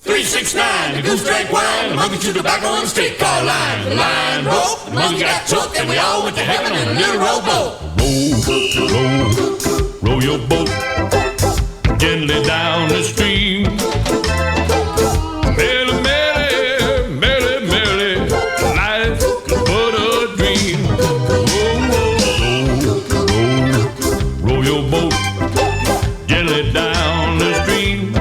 3, 6, 9, the goose drank wine, the monkey chewed tobacco on the streetcar line. The line broke, the monkey got choked, and we all went to heaven in a little rowboat. Row your boat gently down the stream. Merrily, merrily, merrily, merrily, life is but a dream. Row your boat gently down the stream.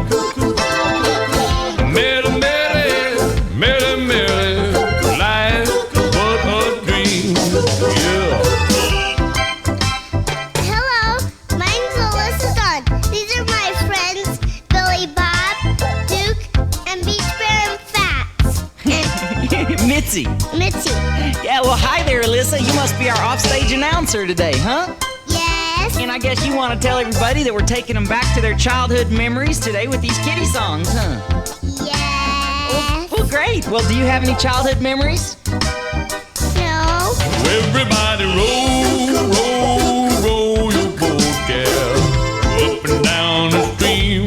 Merrily, merrily, merrily, merrily, life is but a dream. Yeah. Mitzi. Yeah, well, hi there, Alyssa. You must be our offstage announcer today, huh? Yes. And I guess you want to tell everybody that we're taking them back to their childhood memories today with these kitty songs, huh? Yes. Well, great. Well, do you have any childhood memories? No. Everybody row, row, row your boat, girl, up and down the stream.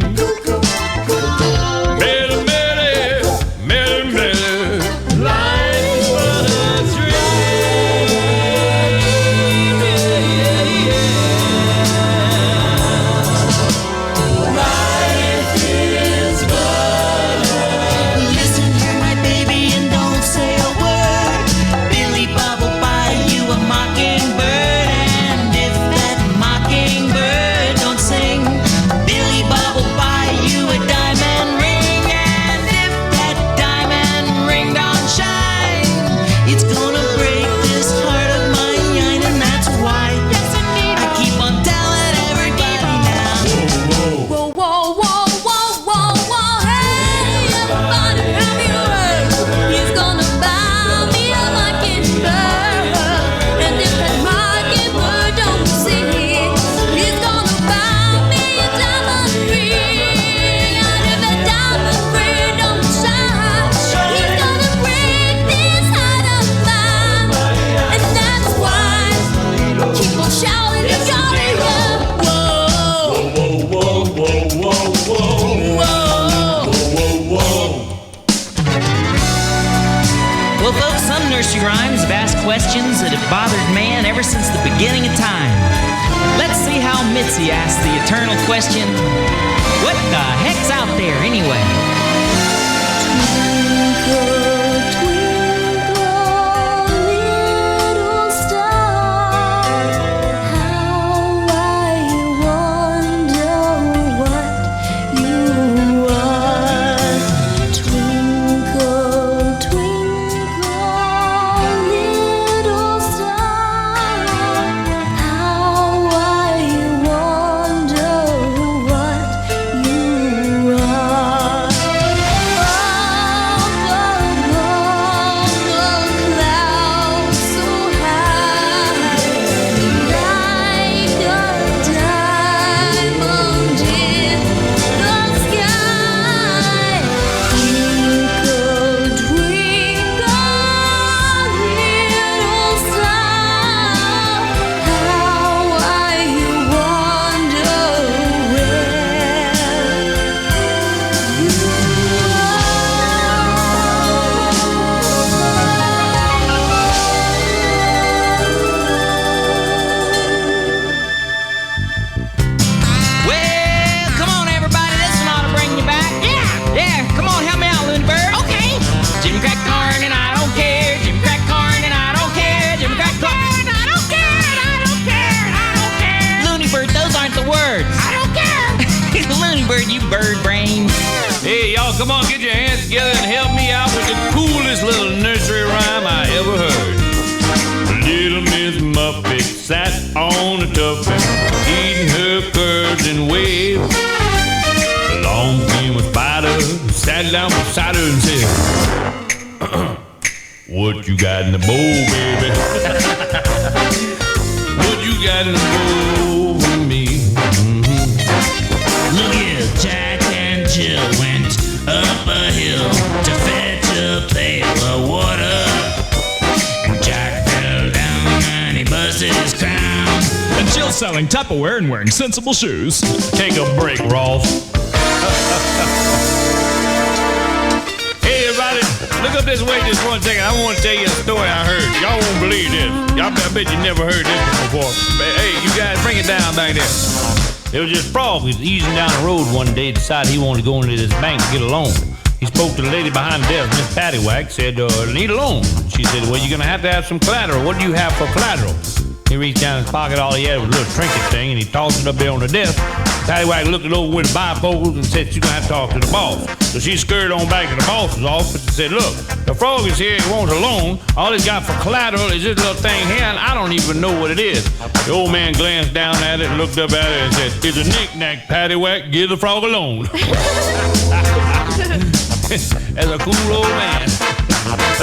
Merrily, merrily, merrily, merrily, life's but a dream. Life is but a... Listen here, my baby, and don't say a word. Billy Bob will buy you a mockingbird, and if that mockingbird don't sing, Billy Bob will buy you a diamond ring, and if that diamond ring don't shine, it's gonna break this heart of mine, and that's why I keep on telling everybody now. Whoa, whoa, whoa, whoa, whoa, whoa, hey, everybody grab your word. He's gonna buy me a mockingbird, and if that mockingbird don't sing, he's gonna buy me a diamond ring, and if that diamond ring don't shine, he's gonna break this heart of mine, and that's why I keep on shouting, you got me, whoa. Whoa, whoa, whoa, whoa, whoa, whoa, whoa. Well, folks, some nursery rhymes have asked questions that have bothered man ever since the beginning of time. Let's see how Mitzi asked the eternal question, what the heck's out there anyway? Little star, how I wonder what you are. Twinkle, twinkle, little star, how I wonder what you are. Up above the clouds so high, like a diamond in the sky. Twinkle, twinkle, little star, how I wonder where you Well, come on, everybody, this one ought to bring you back. Yeah, come on, help me out, Looney Bird. Okay. Jim crack corn and I don't care. Jim crack corn and I don't care. Jim crack corn, I don't care. I don't care. I don't care. Looney Bird, those aren't the words. I don't care. Looney Bird, you bird brain. Hey, y'all, come on, get your hands together and help me out with the coolest little nursery rhyme I ever heard. Little Miss Muffet sat on a tuffet, eating her curds and whey. Along came a spider, sat down beside her and said, what you got in the bowl, baby? What you got in the bowl for me? Look here, Jack and Jill went up a hill to fetch a pail of water. And Jack fell down and he busted his crown. And Jill's selling Tupperware and wearing sensible shoes. Take a break, Rolf. Look up this way just 1 second. I want to tell you a story I heard. Y'all won't believe this. I bet you never heard this before. But, hey, you guys, bring it down back there. There was this frog. He was easing down the road one day, decided he wanted to go into this bank to get a loan. He spoke to the lady behind the desk, Miss Paddywhack, said, need a loan. She said, well, you're going to have some collateral. What do you have for collateral? He reached down in his pocket, all he had was a little trinket thing, and he tossed it up there on the desk. Paddywhack looked it over with the bifocals and said, you're going to have to talk to the boss. So she scurried on back to the boss's office and said, look, the frog is here, he wants a loan. All he's got for collateral is this little thing here, and I don't even know what it is. The old man glanced down at it, looked up at it, and said, it's a knick-knack, Paddywhack, give the frog a loan. As a cool old man.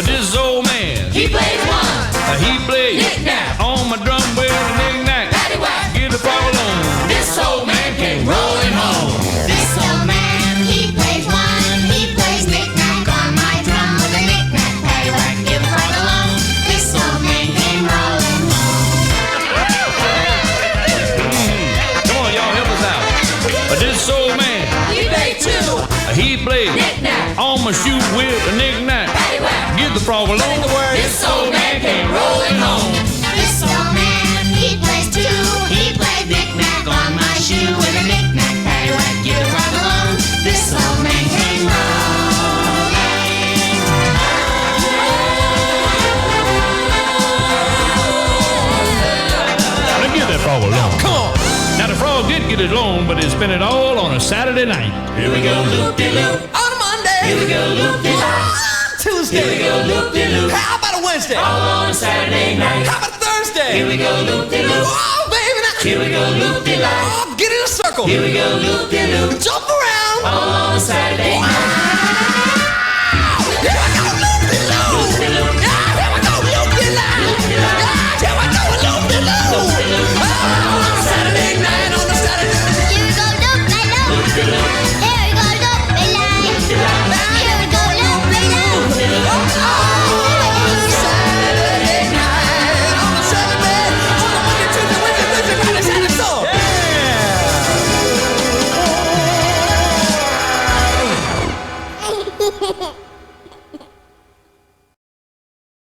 This old man. He plays one. He plays Knick-knack. on my drum with a knick-knack. Paddywhack. Give the frog a loan. This old man came rolling home. This old man, he plays one. He plays knick-knack on my drum with a knick-knack, paddywhack, give a frog a loan. This old man came rolling home. Come on, y'all, help us out. This old man. He played two. He plays Knick-knack. on my shoe with a knick-knack. Paddywhack. Give the frog a loan. This old man came rolling home. This old man, he plays two. He plays knick-knack on my shoe with a knick-knack, paddywhack, give a frog a loan. This old man came rolling. Let me give that frog a loan. Come on. Now, the frog did get his loan, but he spent it all on a Saturday night. Here we go, loop-de-loop. On a Monday. Here we go, loop-de-loop. Tuesday. Here we go, loop-de-loop. How about a Wednesday? All on a Saturday night. How about a Thursday? Here we go, loop-de-loop. Oh, baby, now. Here we go, loop-de-loop. Oh, get in a circle. Here we go, loop-de-loop. Jump around. All on a Saturday night. Here I go, loop-de-loop.